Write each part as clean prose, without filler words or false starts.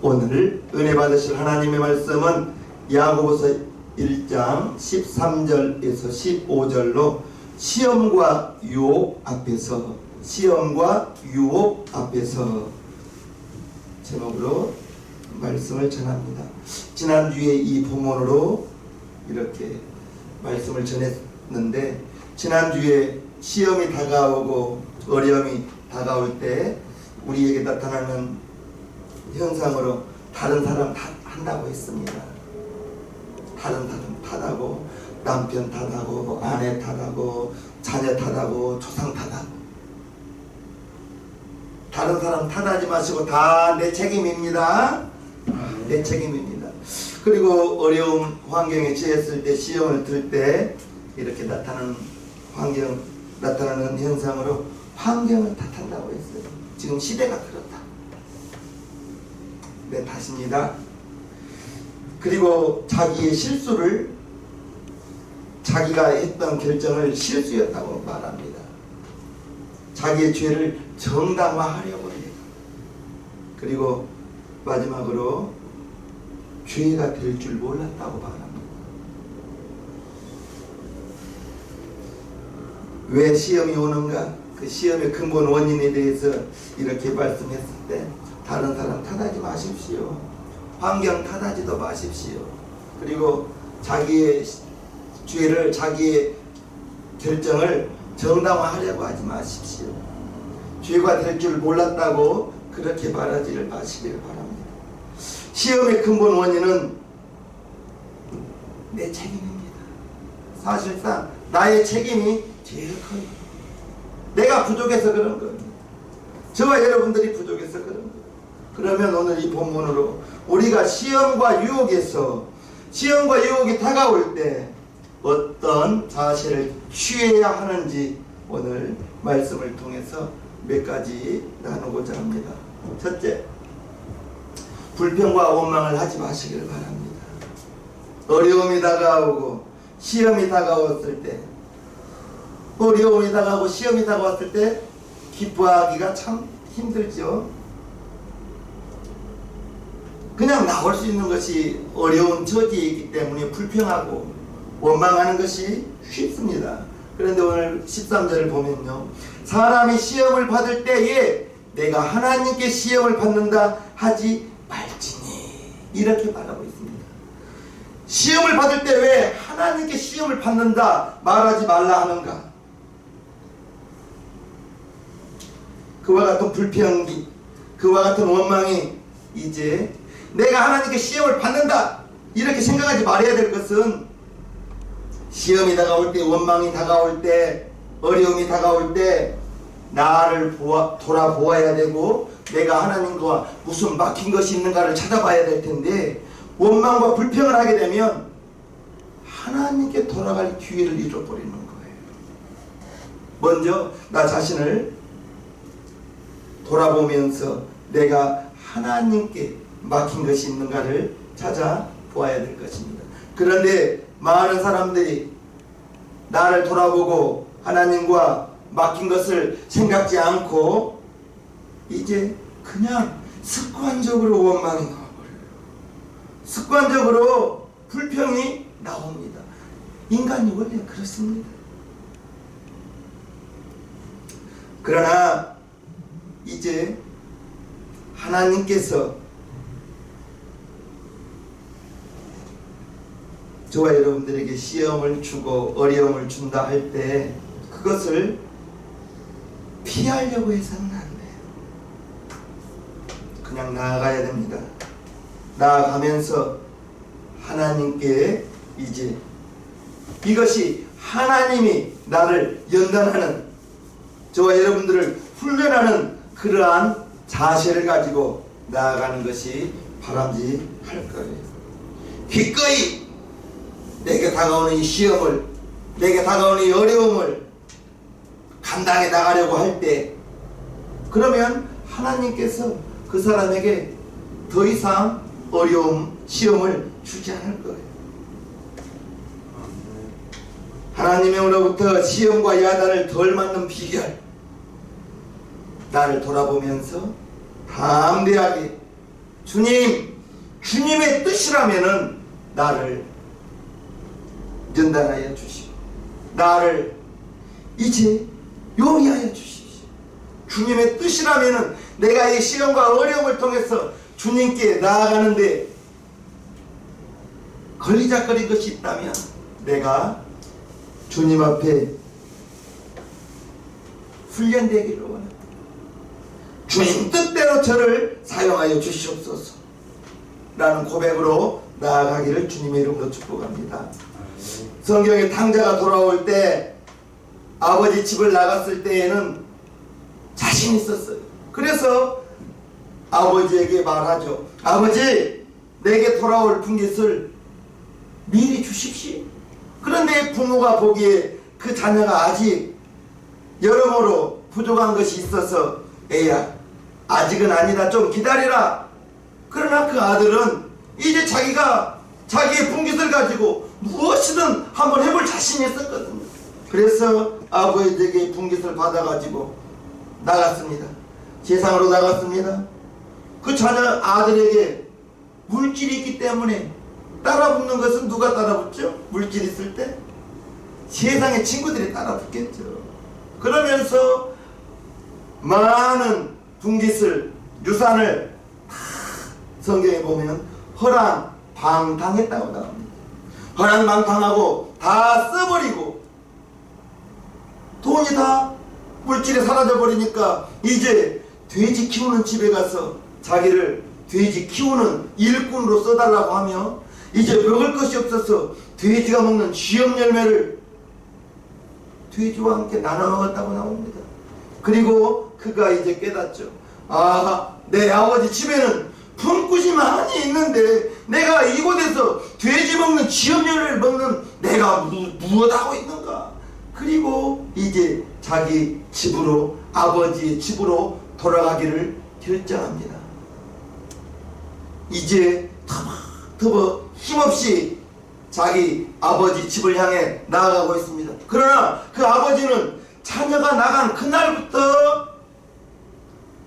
오늘 은혜 받으실 하나님의 말씀은 야고보서 1장 13절에서 15절로 시험과 유혹 앞에서 제목으로 말씀을 전합니다. 지난주에 이 본문으로 이렇게 말씀을 전했는데, 지난주에 시험이 다가오고 어려움이 다가올 때 우리에게 나타나는 현상으로 다른 사람 탓한다고 했습니다. 다른 사람 탓하고, 남편 탓하고, 아내 탓하고, 자녀 탓하고, 조상 탓하고. 다른 사람 탓하지 마시고 다 내 책임입니다. 내 책임입니다. 그리고 어려운 환경에 처했을 때, 시험을 들 때 이렇게 나타나는 현상으로 환경을 탓한다고 했어요. 지금 시대가 그렇다. 내 탓입니다. 그리고 자기의 실수를, 자기가 했던 결정을 실수였다고 말합니다. 자기의 죄를 정당화하려고 해요. 그리고 마지막으로 죄가 될 줄 몰랐다고 말합니다. 왜 시험이 오는가? 그 시험의 근본 원인에 대해서 이렇게 말씀했을 때, 다른 사람 탓하지 마십시오. 환경 탓하지도 마십시오. 그리고 자기의 죄를, 자기의 결정을 정당화하려고 하지 마십시오. 죄가 될 줄 몰랐다고 그렇게 말하지를 마시길 바랍니다. 시험의 근본 원인은 내 책임입니다. 사실상 나의 책임이 제일 커요. 내가 부족해서 그런 거예요. 저와 여러분들이 부족해서 그런 거예요. 그러면 오늘 이 본문으로 우리가 시험과 유혹이 다가올 때 어떤 자세를 취해야 하는지 오늘 말씀을 통해서 몇 가지 나누고자 합니다. 첫째, 불평과 원망을 하지 마시길 바랍니다. 어려움이 다가오고 시험이 다가왔을 때, 어려움이 다가오고 시험이 다가왔을 때 기뻐하기가 참 힘들죠. 그냥 나올 수 있는 것이 어려운 처지에 있기 때문에 불평하고 원망하는 것이 쉽습니다. 그런데 오늘 13절을 보면요, 사람이 시험을 받을 때에 내가 하나님께 시험을 받는다 하지 말지니, 이렇게 말하고 있습니다. 시험을 받을 때 왜 하나님께 시험을 받는다 말하지 말라 하는가? 그와 같은 불평이, 그와 같은 원망이, 이제 내가 하나님께 시험을 받는다 이렇게 생각하지 말아야 될 것은, 시험이 다가올 때, 원망이 다가올 때, 어려움이 다가올 때 나를 돌아보아야 되고, 내가 하나님과 무슨 막힌 것이 있는가를 찾아봐야 될 텐데, 원망과 불평을 하게 되면 하나님께 돌아갈 기회를 잃어버리는 거예요. 먼저 나 자신을 돌아보면서 내가 하나님께 막힌 것이 있는가를 찾아보아야 될 것입니다. 그런데 많은 사람들이 나를 돌아보고 하나님과 막힌 것을 생각지 않고 이제 그냥 습관적으로 원망이 나와버려요. 습관적으로 불평이 나옵니다. 인간이 원래 그렇습니다. 그러나 이제 하나님께서 저와 여러분들에게 시험을 주고 어려움을 준다 할 때 그것을 피하려고 해서는 안 돼요. 그냥 나아가야 됩니다. 나아가면서 하나님께, 이제 이것이 하나님이 나를 연단하는, 저와 여러분들을 훈련하는 그러한 자세를 가지고 나아가는 것이 바람직할 거예요. 기꺼이 내게 다가오는 이 시험을, 내게 다가오는 이 어려움을 감당해 나가려고 할 때, 그러면 하나님께서 그 사람에게 더 이상 어려움, 시험을 주지 않을 거예요. 하나님으로부터 시험과 야단을 덜 맞는 비결, 나를 돌아보면서 담대하게 주님의 뜻이라면은 나를 연단하여 주시고 나를 이제 용이하여 주십시오. 주님의 뜻이라면은 내가 이 시험과 어려움을 통해서 주님께 나아가는데 걸리작거린 것이 있다면 내가 주님 앞에 훈련되기를 원합니다. 주님 뜻대로 저를 사용하여 주시옵소서 라는 고백으로 나아가기를 주님의 이름으로 축복합니다. 성경에 탕자가 돌아올 때 아버지 집을 나갔을 때에는 자신 있었어요. 그래서 아버지에게 말하죠. 아버지, 내게 돌아올 분깃을 미리 주십시오. 그런데 부모가 보기에 그 자녀가 아직 여러모로 부족한 것이 있어서 애야, 아직은 아니다, 좀 기다리라. 그러나 그 아들은 이제 자기의 분깃을 가지고 무엇이든 한번 해볼 자신이 있었거든요. 그래서 아버지에게 분깃을 받아가지고 나갔습니다. 세상으로 나갔습니다. 그 자녀 아들에게 물질이 있기 때문에 따라붙는 것은 누가 따라붙죠? 물질 있을 때 세상의 친구들이 따라붙겠죠. 그러면서 많은 분깃을, 유산을 성경에 보면 허랑방탕했다고 나옵니다. 허랑방탕하고 다 써버리고 돈이 다 물질이 사라져버리니까 이제 돼지 키우는 집에 가서 자기를 돼지 키우는 일꾼으로 써달라고 하며 이제 먹을 것이 없어서 돼지가 먹는 쥐염 열매를 돼지와 함께 나눠 먹었다고 나옵니다. 그리고 그가 이제 깨닫죠. 아, 내 아버지 집에는 품꾼이 많이 있는데 내가 이곳에서 돼지 먹는 쥐염 열매를 먹는 내가 무엇하고 있는가. 그리고 이제 자기 집으로, 아버지의 집으로 돌아가기를 결정합니다. 이제 터벅터벅 힘없이 자기 아버지 집을 향해 나아가고 있습니다. 그러나 그 아버지는 자녀가 나간 그날부터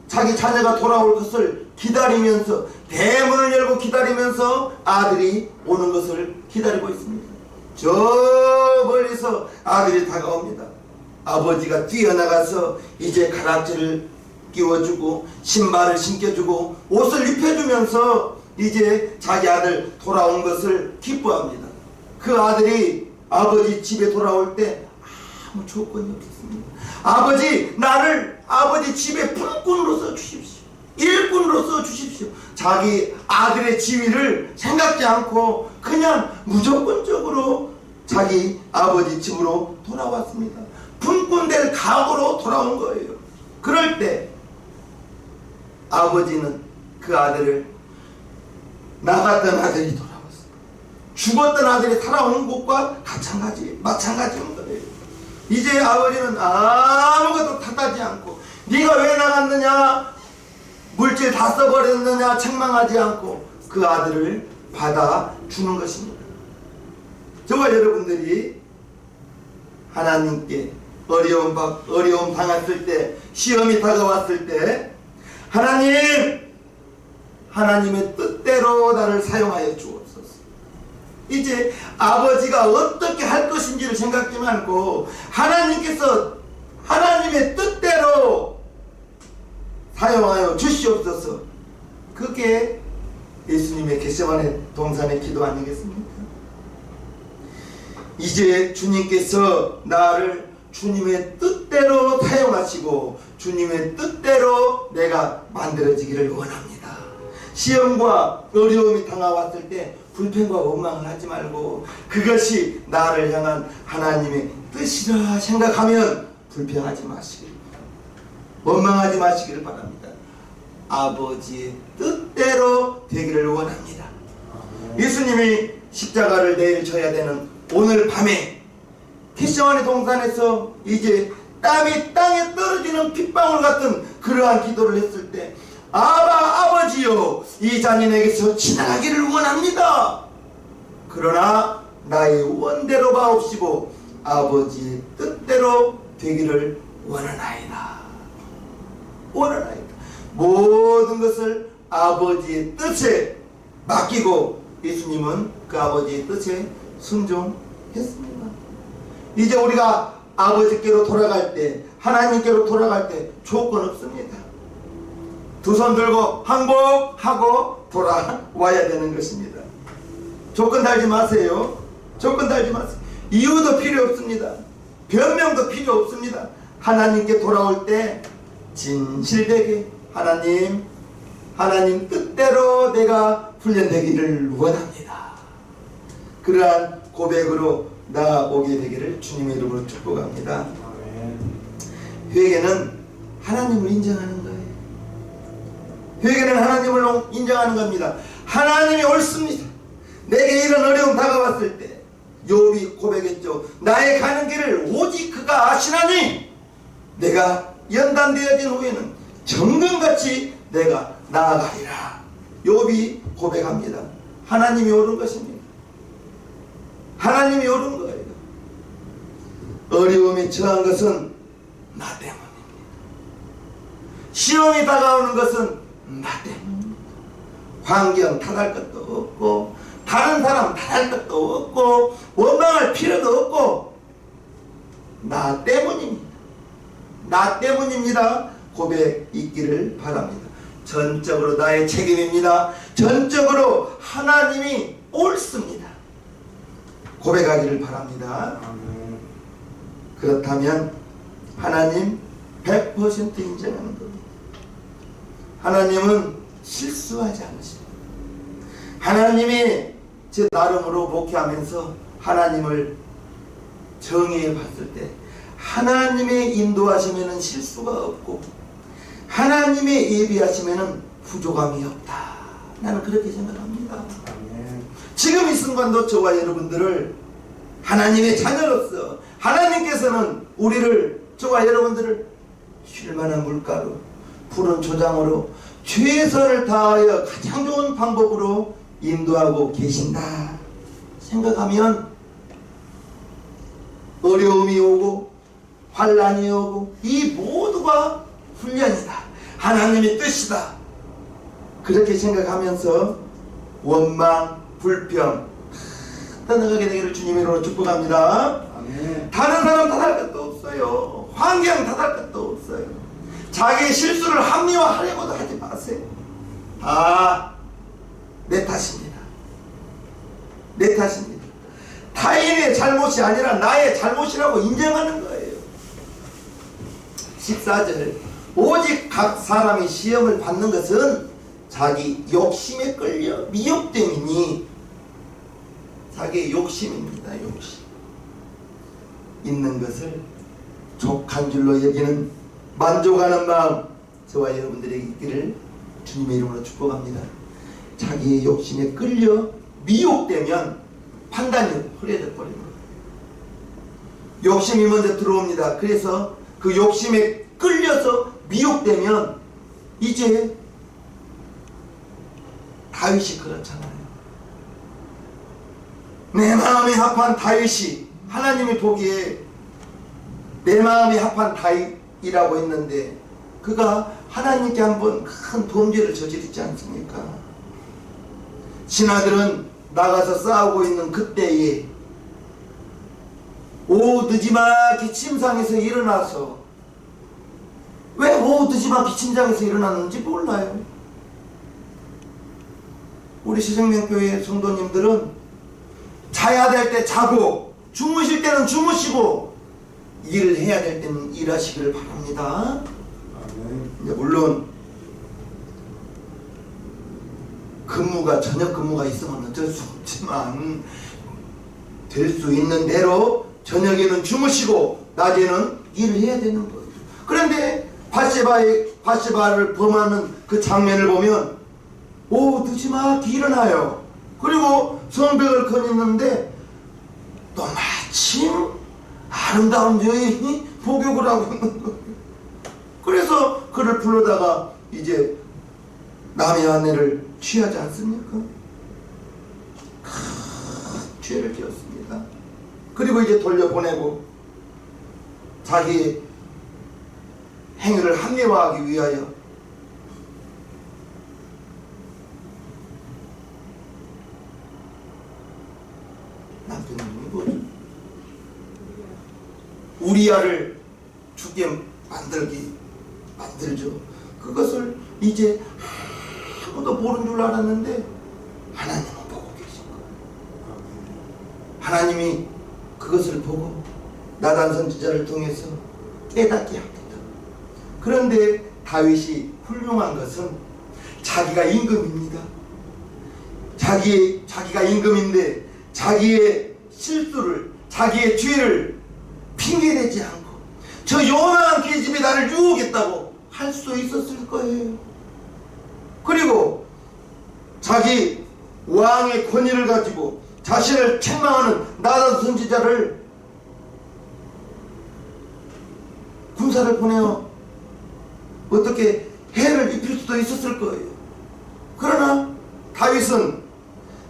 자기 자녀가 돌아올 것을 기다리면서, 대문을 열고 기다리면서 아들이 오는 것을 기다리고 있습니다. 저 멀리서 아들이 다가옵니다. 아버지가 뛰어나가서 이제 가락지를 끼워주고 신발을 신겨주고 옷을 입혀주면서 이제 자기 아들 돌아온 것을 기뻐합니다. 그 아들이 아버지 집에 돌아올 때 아무 조건이 없었습니다. 아버지, 나를 아버지 집에 품꾼으로 써주십시오. 일꾼으로 써주십시오. 자기 아들의 지위를 생각지 않고 그냥 무조건적으로 자기 아버지 집으로 돌아왔습니다. 품꾼 될 각오로 돌아온 거예요. 그럴 때 아버지는 그 아들을, 나갔던 아들이 돌아왔어요. 죽었던 아들이 살아온 것과 마찬가지인 거예요. 이제 아버지는 아무것도 탓하지 않고 네가 왜 나갔느냐, 물질 다 써버렸느냐 책망하지 않고 그 아들을 받아주는 것입니다. 저와 여러분들이 하나님께 어려움 당했을 때, 시험이 다가왔을 때 하나님의 뜻대로 나를 사용하여 주옵소서. 이제 아버지가 어떻게 할 것인지를 생각지 말고 하나님께서 하나님의 뜻대로 사용하여 주시옵소서. 그게 예수님의 겟세마네 동산의 기도 아니겠습니까? 이제 주님께서 나를 주님의 뜻대로 사용하시고 주님의 뜻대로 내가 만들어지기를 원합니다. 시험과 어려움이 다가왔을 때 불평과 원망을 하지 말고 그것이 나를 향한 하나님의 뜻이라 생각하면 불평하지 마시길, 원망하지 마시기를 바랍니다. 아버지의 뜻대로 되기를 원합니다. 예수님이 십자가를 내일 져야 되는 오늘 밤에 겟세마네 동산에서 이제 땀이 땅에 떨어지는 핏방울 같은 그러한 기도를 했을 때 아버지요, 이 잔인에게서 지나가기를 원합니다. 그러나 나의 원대로 마옵시고 아버지의 뜻대로 되기를 원하나이다. 모든 것을 아버지의 뜻에 맡기고 예수님은 그 아버지의 뜻에 순종했습니다. 이제 우리가 아버지께로 돌아갈 때, 하나님께로 돌아갈 때 조건 없습니다. 두 손 들고 항복하고 돌아와야 되는 것입니다. 조건 달지 마세요. 조건 달지 마세요. 이유도 필요 없습니다. 변명도 필요 없습니다. 하나님께 돌아올 때 진실되게 하나님 뜻대로 내가 훈련되기를 원합니다. 그러한 고백으로 나아오게 되기를 주님의 이름으로 축복합니다. 회개는 하나님을 인정하는 거예요. 회개는 하나님을 인정하는 겁니다. 하나님이 옳습니다. 내게 이런 어려움 다가왔을 때 욥이 고백했죠. 나의 가는 길을 오직 그가 아시나니 내가 연단되어진 후에는 정금같이 내가 나아가리라. 욥이 고백합니다. 하나님이 옳은 것입니다. 하나님이 옳은 거예요. 어려움에 처한 것은 나 때문입니다. 시험이 다가오는 것은 나 때문입니다. 환경 탓할 것도 없고 다른 사람 탓할 것도 없고 원망할 필요도 없고 나 때문입니다. 나 때문입니다. 고백 있기를 바랍니다. 전적으로 나의 책임입니다. 전적으로 하나님이 옳습니다. 고백하기를 바랍니다. 그렇다면 하나님 100% 인정하는 겁니다. 하나님은 실수하지 않으십니다. 하나님이 제 나름으로 목회하면서 하나님을 정의해 봤을 때 하나님의 인도하시면 실수가 없고 하나님의 예비하시면 부족함이 없다. 나는 그렇게 생각합니다. 지금 이 순간도 저와 여러분들을 하나님의 자녀로서 하나님께서는 우리를, 저와 여러분들을 쉴만한 물가로 푸른 초장으로 최선을 다하여 가장 좋은 방법으로 인도하고 계신다 생각하면 어려움이 오고 환난이 오고 이 모두가 훈련이다, 하나님의 뜻이다, 그렇게 생각하면서 원망, 불평 떠나가게 되기를 주님의 이름으로 축복합니다. 아멘. 다른 사람 탓할 것도 없어요. 환경 탓할 것도 없어요. 자기의 실수를 합리화하려고도 하지 마세요. 다 내 탓입니다. 내 탓입니다. 타인의 잘못이 아니라 나의 잘못이라고 인정하는 거예요. 14절 오직 각 사람이 시험을 받는 것은 자기 욕심에 끌려 미혹됨이니, 자기의 욕심입니다. 욕심. 있는 것을 족한 줄로 여기는 만족하는 마음 저와 여러분들에게 있기를 주님의 이름으로 축복합니다. 자기의 욕심에 끌려 미혹되면 판단이 흐려져 버립니다. 욕심이 먼저 들어옵니다. 그래서 그 욕심에 끌려서 미혹되면 이제 다윗이 그렇잖아요. 내 마음이 합한 다윗이, 하나님이 보기에 내 마음이 합한 다윗이라고 했는데 그가 하나님께 한번 큰 범죄를 저지르지 않습니까? 신하들은 나가서 싸우고 있는 그때에 오후 늦지막 기침상에서 일어나서, 왜 오후 늦지막 기침상에서 일어났는지 몰라요. 우리 시생명교회 성도님들은 자야 될 때 자고 주무실 때는 주무시고 일을 해야 될 때는 일하시기를 바랍니다. 물론 저녁 근무가 있으면 어쩔 수 없지만 될 수 있는 대로 저녁에는 주무시고 낮에는 일을 해야 되는 거예요. 그런데 바세바를 범하는 그 장면을 보면 오후 늦지막 일어나요. 그리고 성벽을 거니는데 또 마침 아름다운 여인이 복역을 하고 있는 거예요. 그래서 그를 불러다가 이제 남의 아내를 취하지 않습니까? 큰 죄를 지었습니다. 그리고 이제 돌려보내고 자기 행위를 합리화하기 위하여 남편 이름이 뭐죠? 우리아를 죽게 만들죠. 그것을 이제 아무도 모르는 줄 알았는데 하나님은 보고 계신 거예요. 하나님이 그것을 보고 나단 선지자를 통해서 깨닫게 합니다. 그런데 다윗이 훌륭한 것은 자기가 임금입니다. 자기가 임금인데 자기의 실수를, 자기의 죄를 핑계대지 않고 저 요만한 계집이 나를 유혹했다고 할 수 있었을 거예요. 그리고 자기 왕의 권위를 가지고 자신을 책망하는 나단 선지자를 군사를 보내어 어떻게 해를 입힐 수도 있었을 거예요. 그러나 다윗은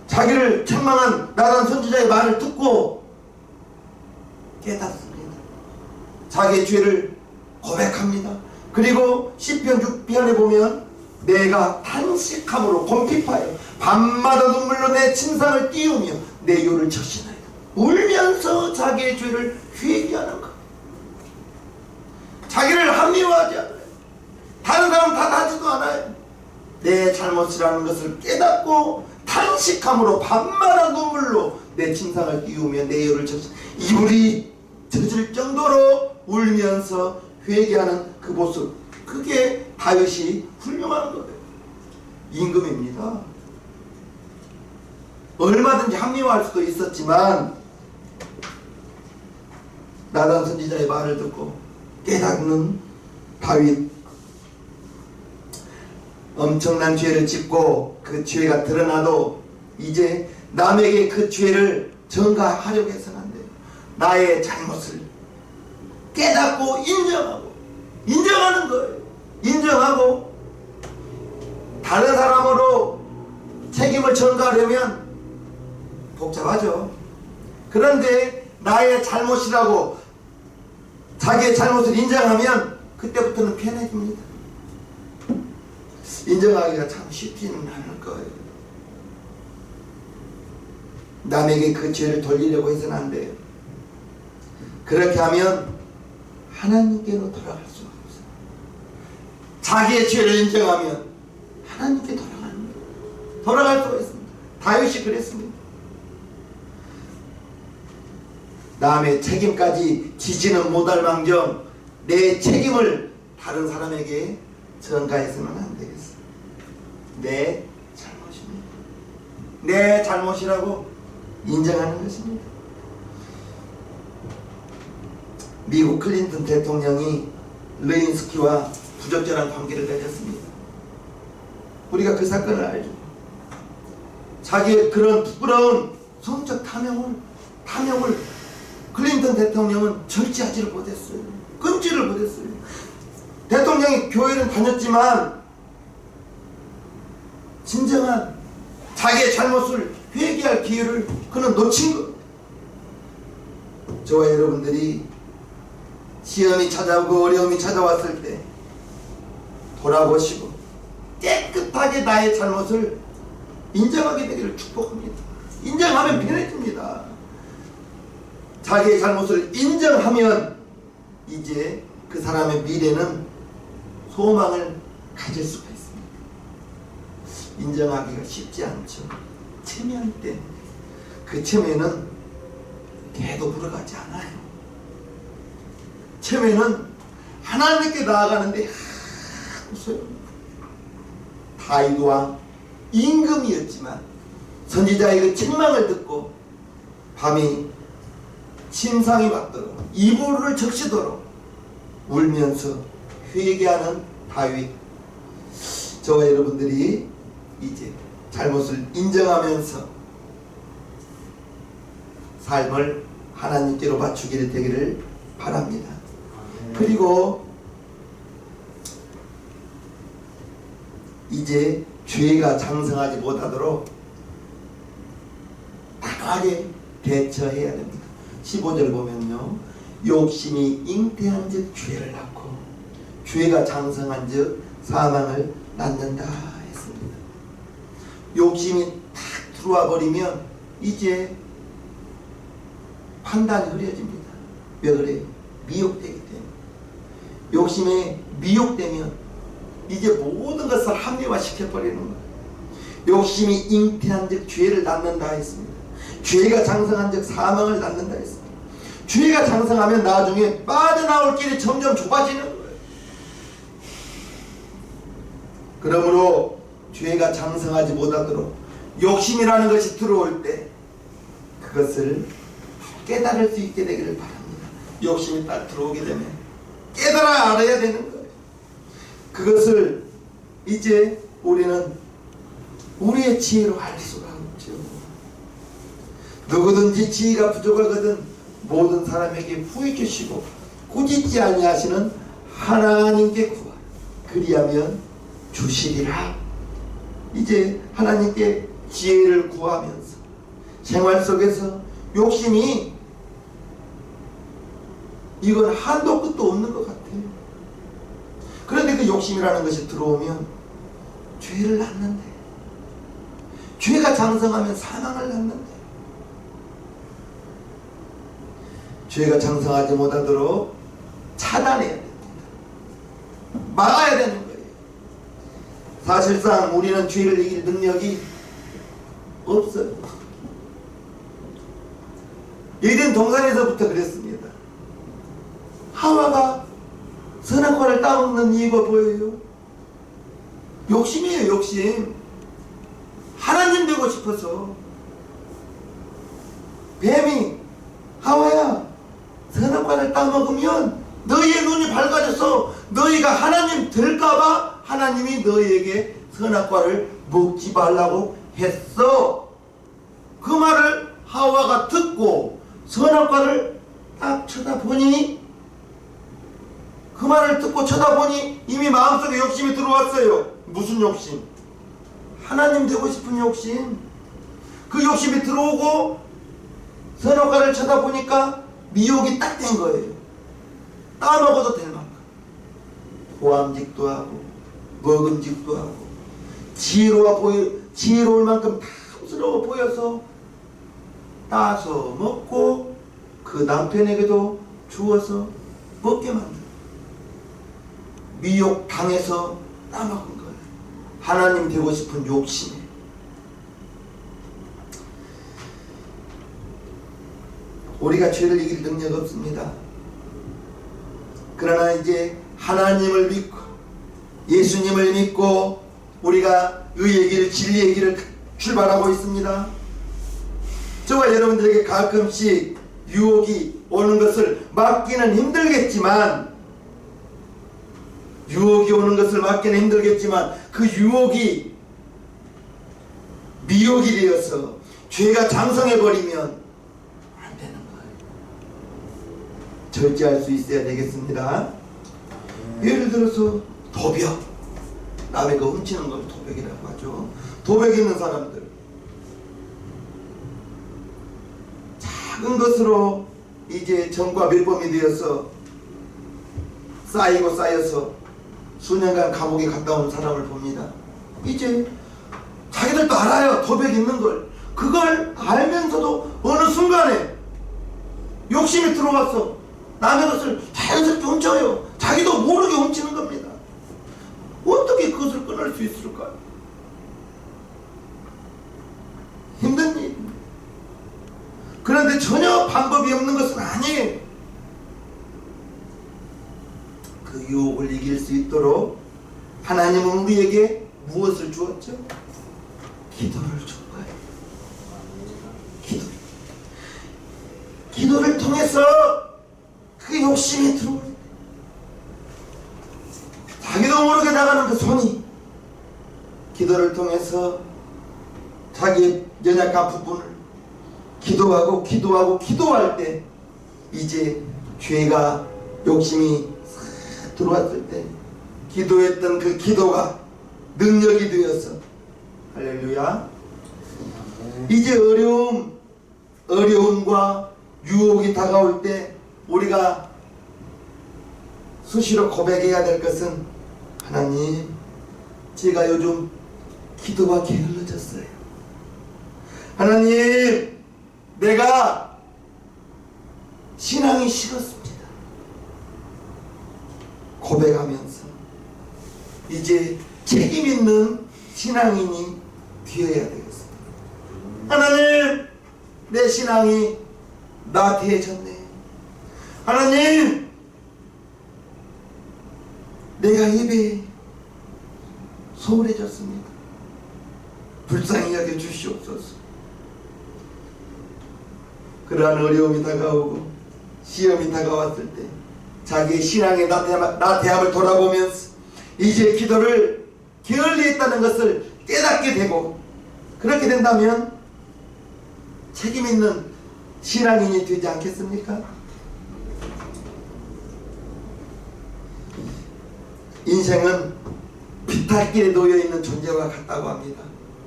자기를 책망한 나단 선지자의 말을 듣고 깨닫습니다. 자기의 죄를 고백합니다. 그리고 시편 6편에 보면 내가 탄식함으로 곰핍하여 밤마다 눈물로 내 침상을 띄우며 내 요를 적시나이다. 울면서 자기의 죄를 회개하는 것. 자기를 합리화하지 않아요. 다른 사람 다 하지도 않아요. 내 잘못이라는 것을 깨닫고 탄식함으로 밤마다 눈물로 내 침상을 띄우며 내 요를 적시, 이불이 젖을 정도로 울면서 회개하는 그 모습, 그게 다윗이 훌륭한 거예요. 임금입니다. 얼마든지 합리화할 수도 있었지만 나단 선지자의 말을 듣고 깨닫는 다윗, 엄청난 죄를 짓고 그 죄가 드러나도 이제 남에게 그 죄를 전가하려고 해서는 안 돼요. 나의 잘못을 깨닫고 인정하는 거예요. 인정하고 다른 사람으로 책임을 전가하려면 복잡하죠. 그런데 나의 잘못이라고 자기의 잘못을 인정하면 그때부터는 편해집니다. 인정하기가 참 쉽지는 않을 거예요. 남에게 그 죄를 돌리려고 해서는 안 돼요. 그렇게 하면 하나님께로 돌아갈 수가 없어요. 자기의 죄를 인정하면 하나님께 돌아갈 수가 있습니다. 다윗이 그랬습니다. 남의 책임까지 지지는 못할 망정 내 책임을 다른 사람에게 전가해서는 안 되겠어요. 내 잘못입니다. 내 잘못이라고 인정하는 것입니다. 미국 클린턴 대통령이 레인스키와 부적절한 관계를 가졌습니다. 우리가 그 사건을 알죠. 자기의 그런 부끄러운 성적 탐욕을 클린턴 대통령은 절제하지를 못했어요. 끊지를 못했어요. 대통령이 교회를 다녔지만 진정한 자기의 잘못을 회개할 기회를 그는 놓친 것. 저와 여러분들이 시험이 찾아오고 어려움이 찾아왔을 때 돌아보시고 깨끗하게 나의 잘못을 인정하게 되기를 축복합니다. 인정하면 편해집니다. 자기의 잘못을 인정하면 이제 그 사람의 미래는 소망을 가질 수가 있습니다. 인정하기가 쉽지 않죠. 체면 때 그 체면은 개도 물어가지 않아요. 체면은 하나님께 나아가는데 소용. 다윗 왕 임금이었지만 선지자의 그 책망을 듣고 밤이 침상이 왔도록 이불을 적시도록 울면서 회개하는 다윗. 저와 여러분들이 이제 잘못을 인정하면서 삶을 하나님께로 맞추게 되기를 바랍니다. 그리고 이제 죄가 장성하지 못하도록 단호하게 대처해야 됩니다. 15절 보면요, 욕심이 잉태한 즉 죄를 낳고 죄가 장성한 즉 사망을 낳는다 했습니다. 욕심이 탁 들어와 버리면 이제 판단이 흐려집니다. 왜 그래요? 미혹되기 때문에. 욕심에 미혹되면 이제 모든 것을 합리화시켜버리는 거예요. 욕심이 잉태한 즉 죄를 낳는다 했습니다. 죄가 장성한 즉 사망을 낳는다 했습니다. 죄가 장성하면 나중에 빠져나올 길이 점점 좁아지는 거예요. 그러므로 죄가 장성하지 못하도록 욕심이라는 것이 들어올 때 그것을 깨달을 수 있게 되기를 바랍니다. 욕심이 딱 들어오게 되면 깨달아 알아야 되는 거예요. 그것을 이제 우리는 우리의 지혜로 알 수가 없죠. 누구든지 지혜가 부족하거든 모든 사람에게 후히 주시고 꾸짖지 아니하시는 하나님께 구하라. 그리하면 주시리라. 이제 하나님께 지혜를 구하면서 생활 속에서 욕심이 이건 한도 끝도 없는 것 같아요. 그런데 그 욕심이라는 것이 들어오면 죄를 낳는데, 죄가 장성하면 사망을 낳는데, 죄가 장성하지 못하도록 차단해야 됩니다. 막아야 되는 거예요. 사실상 우리는 죄를 이길 능력이 없어요. 에덴 동산에서부터 그랬습니다. 하와가 선악과를 따먹는 이유가 뭐예요? 욕심이에요. 욕심. 하나님 되고 싶어서. 뱀이 하와야 선악과를 따먹으면 너희의 눈이 밝아져서 너희가 하나님 될까봐 하나님이 너희에게 선악과를 먹지 말라고 했어. 그 말을 하와가 듣고 선악과를 딱 쳐다보니, 그 말을 듣고 쳐다보니 이미 마음속에 욕심이 들어왔어요. 무슨 욕심? 하나님 되고 싶은 욕심. 그 욕심이 들어오고 선악과를 쳐다보니까 미혹이 딱 된 거예요. 따먹어도 될 만큼 호암직도 하고 먹음직도 하고 지혜로울 만큼 탐스러워 보여서 따서 먹고 그 남편에게도 주어서 먹게 만들어. 미혹 당해서 따먹은 거예요. 하나님 되고 싶은 욕심에. 우리가 죄를 이길 능력 없습니다. 그러나 이제 하나님을 믿고 예수님을 믿고 우리가 의의 길, 진리의 길을 출발하고 있습니다. 저와 여러분들에게 가끔씩 유혹이 오는 것을 막기는 힘들겠지만, 그 유혹이 미혹이 되어서 죄가 장성해버리면 안 되는 거예요. 절제할 수 있어야 되겠습니다. 예를 들어서 도벽, 남의 거 훔치는 걸 도벽이라고 하죠. 도벽 있는 사람들, 작은 것으로 이제 전과 밀범이 되어서 쌓여서 수년간 감옥에 갔다 온 사람을 봅니다. 이제 자기들도 알아요. 도벽 있는 걸. 그걸 알면서도 어느 순간에 욕심이 들어와서 남의 것을 자연스럽게 훔쳐요. 자기도 모르게 훔치는 겁니다. 어떻게 그것을 끊을 수 있을까요? 힘든 일입니다. 그런데 전혀 방법이 없는 것은 아니에요. 그 유혹을 이길 수 있도록 하나님은 우리에게 무엇을 주었죠? 기도를 준 거예요. 기도를 통해서 그 욕심이 들어올 때 자기도 모르게 나가는 그 손이 기도를 통해서 자기의 연약한 부분을 기도할 때 이제 죄가 욕심이 들어왔을 때 기도했던 그 기도가 능력이 되어서 할렐루야. 이제 어려움과 유혹이 다가올 때 우리가 수시로 고백해야 될 것은, 하나님, 제가 요즘 기도가 게을러졌어요. 하나님, 내가 신앙이 식었습니다. 고백하면서 이제 책임 있는 신앙인이 되어야 되겠습니다. 하나님, 내 신앙이 나태해졌네. 하나님, 내가 예배에 소홀해졌습니다. 불쌍히 여겨 주시옵소서. 그러한 어려움이 다가오고 시험이 다가왔을 때 자기의 신앙의 나태함을 돌아보면서 이제 기도를 게을리했다는 것을 깨닫게 되고, 그렇게 된다면 책임 있는 신앙인이 되지 않겠습니까? 인생은 비탈길에 놓여있는 존재와 같다고 합니다.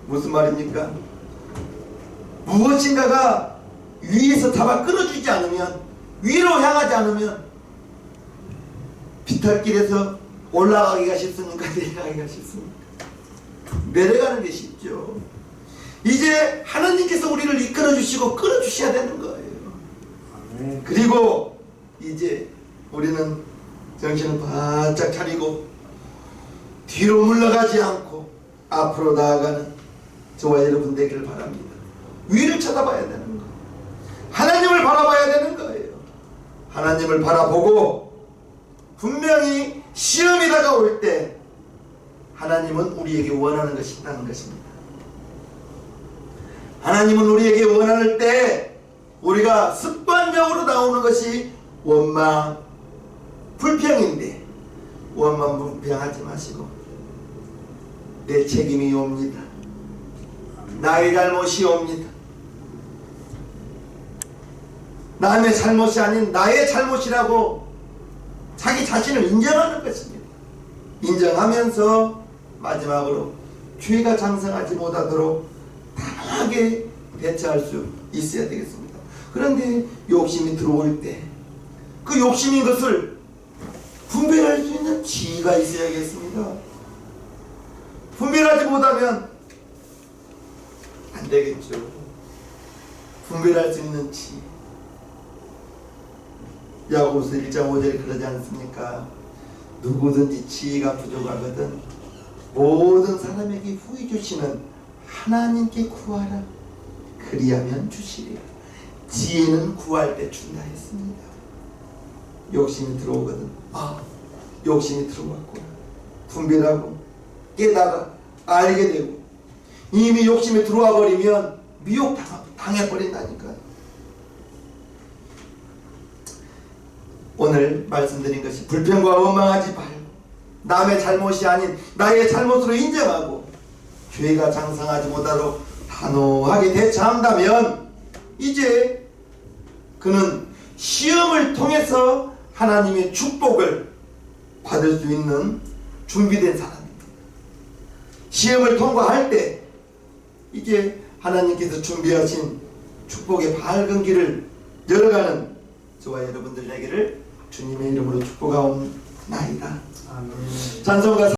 무슨 말입니까? 무엇인가가 위에서 잡아 끌어주지 않으면, 위로 향하지 않으면 비탈길에서 올라가기가 쉽습니까? 내려가기가 쉽습니까? 내려가는 게 쉽죠. 이제 하나님께서 우리를 이끌어 주시고 끌어 주셔야 되는 거예요. 그리고 이제 우리는 정신을 바짝 차리고 뒤로 물러가지 않고 앞으로 나아가는 저와 여러분 되기를 바랍니다. 위를 쳐다봐야 되는 거예요. 하나님을 바라봐야 되는 거예요. 하나님을 바라보고 분명히 시험이 다가올 때 하나님은 우리에게 원하는 것이 있다는 것입니다. 하나님은 우리에게 원할 때 우리가 습관적으로 나오는 것이 원망, 불평인데, 원망, 불평하지 마시고 내 책임이 옵니다. 나의 잘못이 옵니다. 남의 잘못이 아닌 나의 잘못이라고 자기 자신을 인정하는 것입니다. 인정하면서 마지막으로 죄가 장성하지 못하도록 당하게 대처할 수 있어야 되겠습니다. 그런데 욕심이 들어올 때 그 욕심인 것을 분별할 수 있는 지혜가 있어야겠습니다. 분별하지 못하면 안 되겠죠. 분별할 수 있는 지혜. 야고보서 1장 5절에 그러지 않습니까? 누구든지 지혜가 부족하거든 모든 사람에게 후히 주시는 하나님께 구하라. 그리하면 주시리라. 지혜는 구할 때 준다 했습니다. 욕심이 들어오거든. 욕심이 들어왔구나. 분별하고 깨달아 알게 되고, 이미 욕심이 들어와 버리면 미혹 당해버린다니까요. 오늘 말씀드린 것이 불평과 원망하지 말고 남의 잘못이 아닌 나의 잘못으로 인정하고 죄가 장성하지 못하도록 단호하게 대처한다면 이제 그는 시험을 통해서 하나님의 축복을 받을 수 있는 준비된 사람입니다. 시험을 통과할 때 이제 하나님께서 준비하신 축복의 밝은 길을 열어가는 저와 여러분들 되기를 주님의 이름으로 축복하옵나이다. 아멘. 찬송가